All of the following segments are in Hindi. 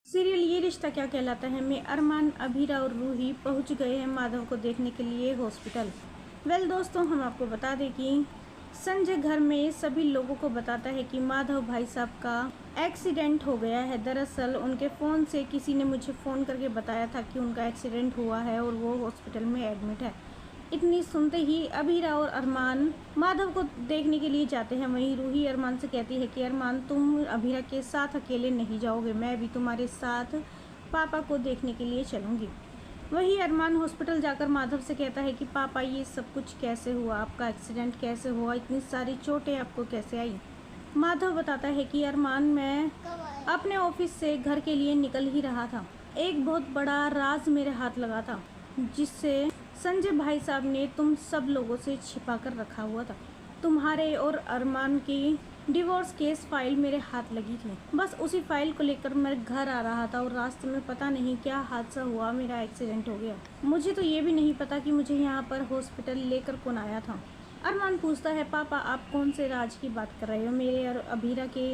सीरियल ये रिश्ता क्या कहलाता है में अरमान, अभीरा और रूही पहुंच गए हैं माधव को देखने के लिए हॉस्पिटल। दोस्तों, हम आपको बता दें कि संजय घर में सभी लोगों को बताता है कि माधव भाई साहब का एक्सीडेंट हो गया है। दरअसल उनके फ़ोन से किसी ने मुझे फ़ोन करके बताया था कि उनका एक्सीडेंट हुआ है और वो हॉस्पिटल में एडमिट है। इतनी सुनते ही अभीरा और अरमान माधव को देखने के लिए जाते हैं। वहीं रूही अरमान से कहती है कि अरमान, तुम अभीरा के साथ अकेले नहीं जाओगे, मैं भी तुम्हारे साथ पापा को देखने के लिए चलूँगी। वही अरमान हॉस्पिटल जाकर माधव से कहता है कि पापा, ये सब कुछ कैसे हुआ, आपका एक्सीडेंट कैसे हुआ, इतनी सारी चोटें आपको कैसे आई। माधव बताता है कि अरमान, मैं अपने ऑफिस से घर के लिए निकल ही रहा था, एक बहुत बड़ा राज मेरे हाथ लगा था जिससे संजय भाई साहब ने तुम सब लोगों से छिपा कर रखा हुआ था। तुम्हारे और अरमान की डिवोर्स केस फाइल मेरे हाथ लगी थी। बस उसी फाइल को लेकर मैं घर आ रहा था और रास्ते में पता नहीं क्या हादसा हुआ, मेरा एक्सीडेंट हो गया। मुझे तो ये भी नहीं पता कि मुझे यहाँ पर हॉस्पिटल लेकर कौन आया था। अरमान पूछता है, पापा आप कौन से राज की बात कर रहे हो, मेरे और अभीरा के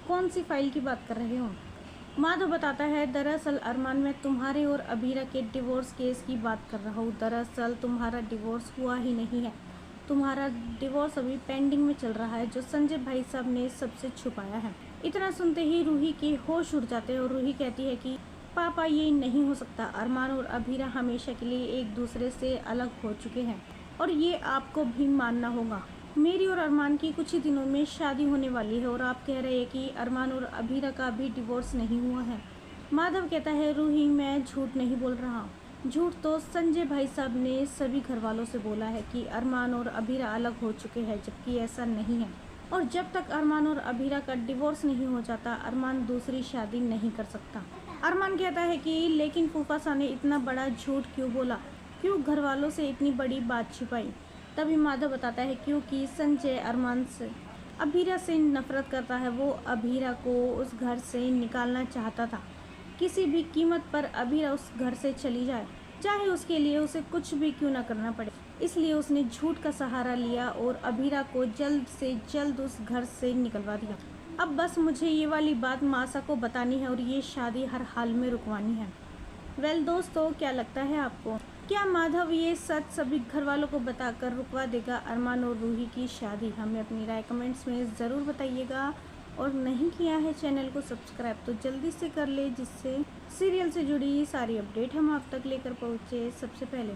कौन सी फाइल की बात कर रहे हो। माधव बताता है, दरअसल अरमान, मैं तुम्हारे और अभीरा के डिवोर्स केस की बात कर रहा हूँ। दरअसल तुम्हारा डिवोर्स हुआ ही नहीं है, तुम्हारा डिवोर्स अभी पेंडिंग में चल रहा है, जो संजय भाई साहब ने सबसे छुपाया है। इतना सुनते ही रूही के होश उड़ जाते हैं और रूही कहती है कि पापा, ये नहीं हो सकता। अरमान और अभीरा हमेशा के लिए एक दूसरे से अलग हो चुके हैं और ये आपको भी मानना होगा। मेरी और अरमान की कुछ ही दिनों में शादी होने वाली है और आप कह रहे हैं कि अरमान और अभीरा का भी डिवोर्स नहीं हुआ है। माधव कहता है, रूही, मैं झूठ नहीं बोल रहा। झूठ तो संजय भाई साहब ने सभी घर वालों से बोला है कि अरमान और अभीरा अलग हो चुके हैं, जबकि ऐसा नहीं है। और जब तक अरमान और अभीरा का डिवोर्स नहीं हो जाता, अरमान दूसरी शादी नहीं कर सकता। अरमान कहता है कि लेकिन फूफा सा ने इतना बड़ा झूठ क्यों बोला, क्यों घर वालों से इतनी बड़ी बात छिपाई। तभी माधव बताता है, क्योंकि संजय अरमान से अभीरा से नफरत करता है। वो अभीरा को उस घर से निकालना चाहता था। किसी भी कीमत पर अभीरा उस घर से चली जाए, चाहे उसके लिए उसे कुछ भी क्यों ना करना पड़े। इसलिए उसने झूठ का सहारा लिया और अभीरा को जल्द से जल्द उस घर से निकलवा दिया। अब बस मुझे ये वाली बात मासा को बतानी है और ये शादी हर हाल में रुकवानी है। दोस्तों, क्या लगता है आपको, क्या माधव ये सच सभी घर वालों को बताकर रुकवा देगा अरमान और रूही की शादी? हमें अपनी राय कमेंट्स में ज़रूर बताइएगा और नहीं किया है चैनल को सब्सक्राइब तो जल्दी से कर ले, जिससे सीरियल से जुड़ी सारी अपडेट हम आप तक लेकर पहुँचे सबसे पहले।